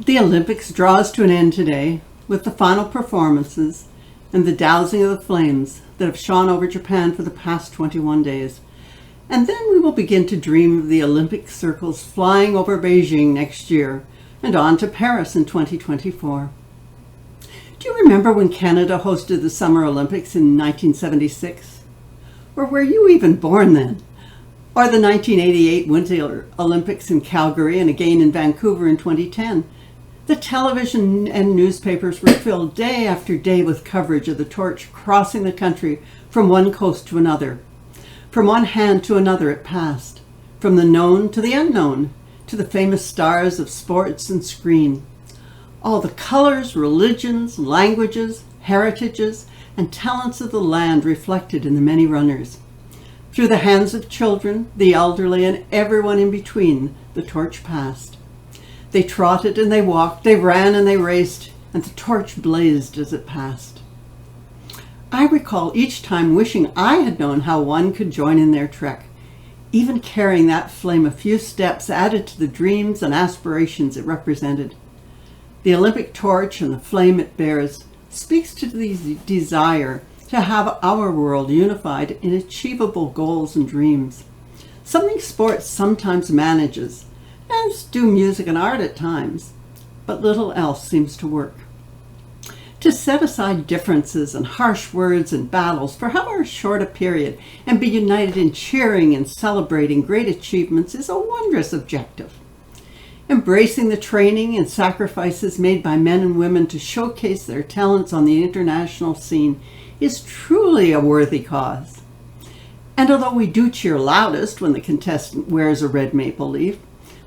The Olympics draws to an end today with the final performances and the dousing of the flames that have shone over Japan for the past 21 days. And then we will begin to dream of the Olympic circles flying over Beijing next year and on to Paris in 2024. Do you remember when Canada hosted the Summer Olympics in 1976? Or were you even born then? Or the 1988 Winter Olympics in Calgary and again in Vancouver in 2010? The television and newspapers were filled day after day with coverage of the torch crossing the country from one coast to another. From one hand to another it passed, from the known to the unknown, to the famous stars of sports and screen. All the colors, religions, languages, heritages, and talents of the land reflected in the many runners. Through the hands of children, the elderly, and everyone in between, the torch passed. They trotted and they walked, they ran and they raced, and the torch blazed as it passed. I recall each time wishing I had known how one could join in their trek. Even carrying that flame a few steps added to the dreams and aspirations it represented. The Olympic torch and the flame it bears speaks to the desire to have our world unified in achievable goals and dreams. Something sports sometimes manages, as do music and art at times, but little else seems to work. To set aside differences and harsh words and battles for however short a period and be united in cheering and celebrating great achievements is a wondrous objective. Embracing the training and sacrifices made by men and women to showcase their talents on the international scene is truly a worthy cause. And although we do cheer loudest when the contestant wears a red maple leaf,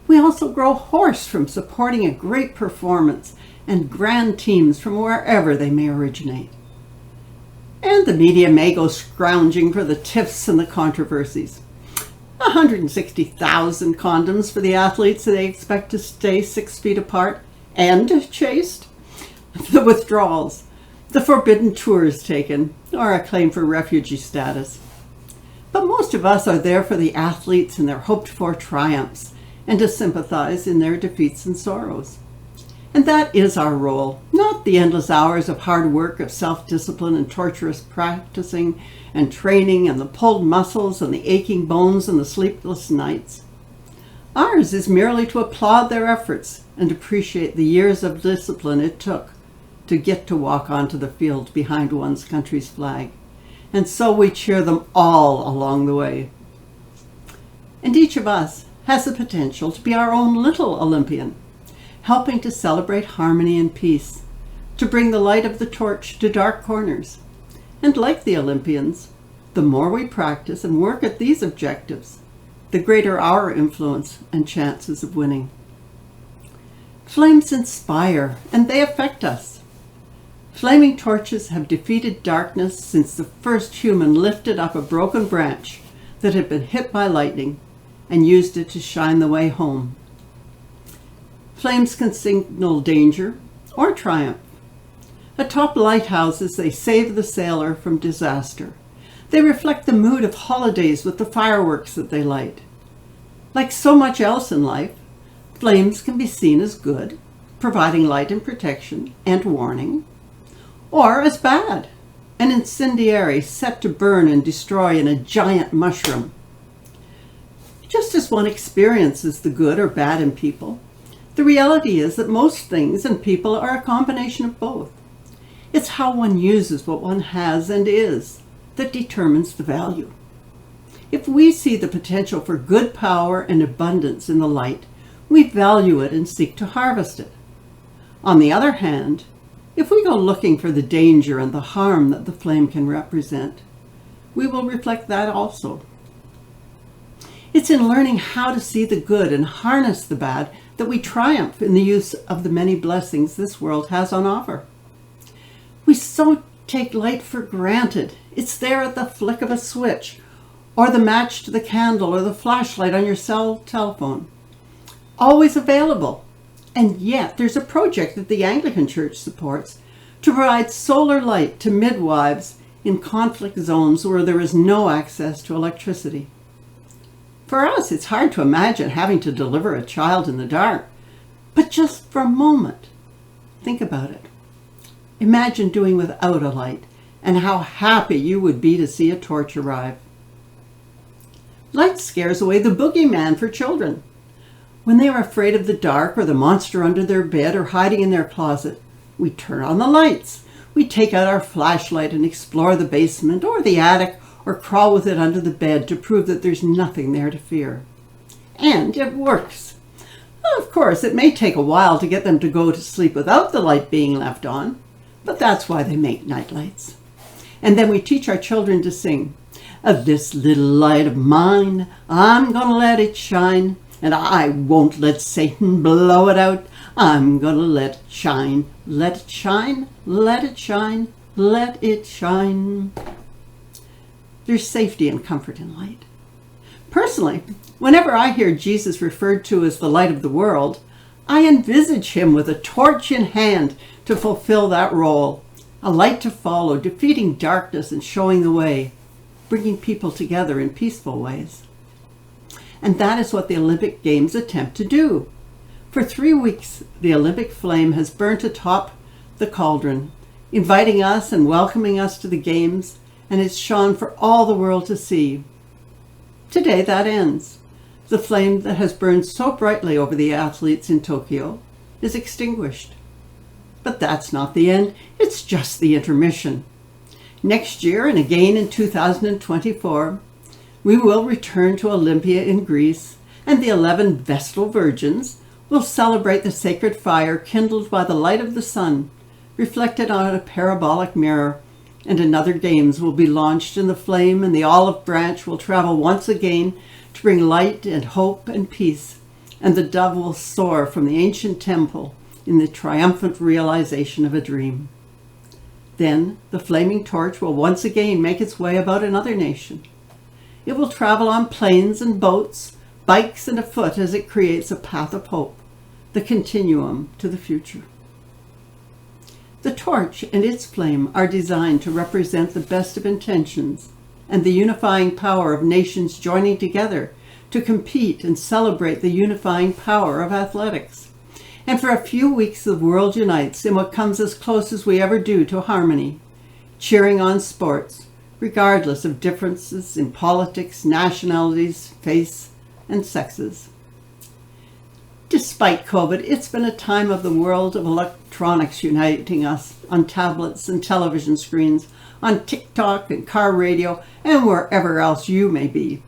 we also grow hoarse from supporting a great performance and grand teams from wherever they may originate. And the media may go scrounging for the tiffs and the controversies. 160,000 condoms for the athletes that they expect to stay 6 feet apart and chaste. The withdrawals, the forbidden tours taken, or a claim for refugee status. But most of us are there for the athletes and their hoped-for triumphs, and to sympathize in their defeats and sorrows. And that is our role, not the endless hours of hard work, of self-discipline and torturous practicing and training and the pulled muscles and the aching bones and the sleepless nights. Ours is merely to applaud their efforts and appreciate the years of discipline it took to get to walk onto the field behind one's country's flag. And so we cheer them all along the way. And each of us has the potential to be our own little Olympian, helping to celebrate harmony and peace, to bring the light of the torch to dark corners. And like the Olympians, the more we practice and work at these objectives, the greater our influence and chances of winning. Flames inspire, and they affect us. Flaming torches have defeated darkness since the first human lifted up a broken branch that had been hit by lightning and used it to shine the way home. Flames can signal danger or triumph. Atop lighthouses, they save the sailor from disaster. They reflect the mood of holidays with the fireworks that they light. Like so much else in life, flames can be seen as good, providing light and protection and warning, or as bad, an incendiary set to burn and destroy in a giant mushroom. Just as one experiences the good or bad in people, the reality is that most things and people are a combination of both. It's how one uses what one has and is that determines the value. If we see the potential for good power and abundance in the light, we value it and seek to harvest it. On the other hand, if we go looking for the danger and the harm that the flame can represent, we will reflect that also. It's in learning how to see the good and harness the bad that we triumph in the use of the many blessings this world has on offer. We so take light for granted. It's there at the flick of a switch, or the match to the candle, or the flashlight on your telephone. Always available. And yet there's a project that the Anglican Church supports to provide solar light to midwives in conflict zones where there is no access to electricity. For us, it's hard to imagine having to deliver a child in the dark, But just for a moment, think about it. Imagine doing without a light and how happy you would be to see a torch arrive. Light scares away the boogeyman for children. When they are afraid of the dark or the monster under their bed or hiding in their closet, we turn on the lights. We take out our flashlight and explore the basement or the attic or crawl with it under the bed to prove that there's nothing there to fear. And it works. Of course, it may take a while to get them to go to sleep without the light being left on, but that's why they make night lights. And then we teach our children to sing, "Of this little light of mine, I'm gonna let it shine, and I won't let Satan blow it out. I'm gonna let it shine, let it shine, let it shine, let it shine." There's safety and comfort in light. Personally, whenever I hear Jesus referred to as the light of the world, I envisage him with a torch in hand to fulfill that role, a light to follow, defeating darkness and showing the way, bringing people together in peaceful ways. And that is what the Olympic Games attempt to do. For 3 weeks, the Olympic flame has burnt atop the cauldron, inviting us and welcoming us to the Games, and it's shone for all the world to see. Today that ends. The flame that has burned so brightly over the athletes in Tokyo is extinguished. But that's not the end, it's just the intermission. Next year and again in 2024, we will return to Olympia in Greece, and the 11 Vestal Virgins will celebrate the sacred fire kindled by the light of the sun, reflected on a parabolic mirror, and another Games will be launched, and the flame and the olive branch will travel once again to bring light and hope and peace, and the dove will soar from the ancient temple in the triumphant realization of a dream. Then the flaming torch will once again make its way about another nation. It will travel on planes and boats, bikes and afoot as it creates a path of hope, the continuum to the future. The torch and its flame are designed to represent the best of intentions and the unifying power of nations joining together to compete and celebrate the unifying power of athletics. And for a few weeks the world unites in what comes as close as we ever do to harmony, cheering on sports, regardless of differences in politics, nationalities, faiths, and sexes. Despite COVID, it's been a time of the world of electronics uniting us on tablets and television screens, on TikTok and car radio, and wherever else you may be,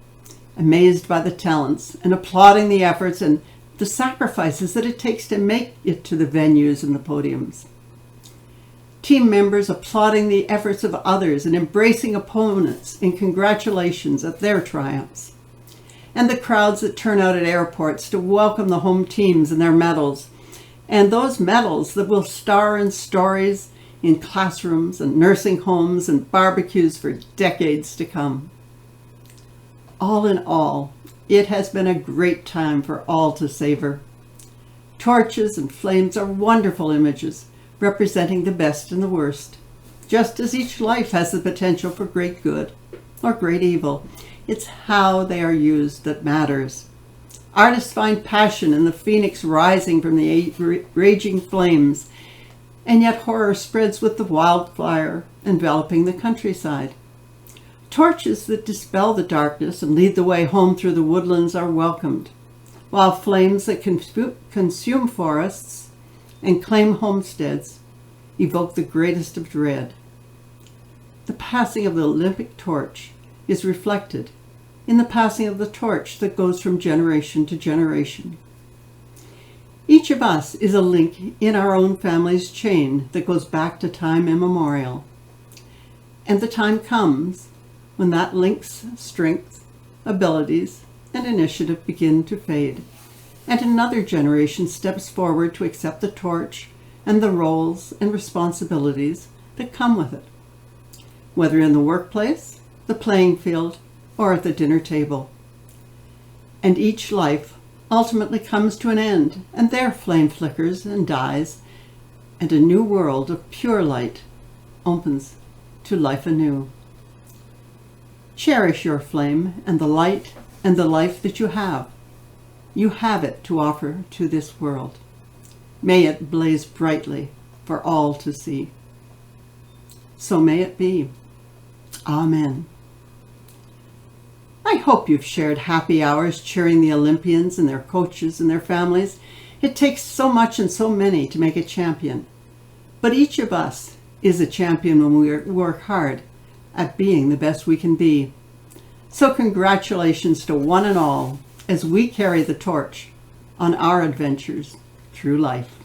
amazed by the talents and applauding the efforts and the sacrifices that it takes to make it to the venues and the podiums. Team members applauding the efforts of others and embracing opponents in congratulations at their triumphs. And the crowds that turn out at airports to welcome the home teams and their medals, and those medals that will star in stories in classrooms and nursing homes and barbecues for decades to come. All in all, it has been a great time for all to savor. Torches and flames are wonderful images representing the best and the worst, just as each life has the potential for great good or great evil. It's how they are used that matters. Artists find passion in the phoenix rising from the raging flames, and yet horror spreads with the wildfire enveloping the countryside. Torches that dispel the darkness and lead the way home through the woodlands are welcomed, while flames that consume forests and claim homesteads evoke the greatest of dread. The passing of the Olympic torch is reflected in the passing of the torch that goes from generation to generation. Each of us is a link in our own family's chain that goes back to time immemorial. And the time comes when that link's strength, abilities, and initiative begin to fade, and another generation steps forward to accept the torch and the roles and responsibilities that come with it, whether in the workplace, the playing field, or at the dinner table. And each life ultimately comes to an end, and their flame flickers and dies, and a new world of pure light opens to life anew. Cherish your flame and the light and the life that you have. You have it to offer to this world. May it blaze brightly for all to see. So may it be. Amen. I hope you've shared happy hours cheering the Olympians and their coaches and their families. It takes so much and so many to make a champion. But each of us is a champion when we work hard at being the best we can be. So congratulations to one and all as we carry the torch on our adventures through life.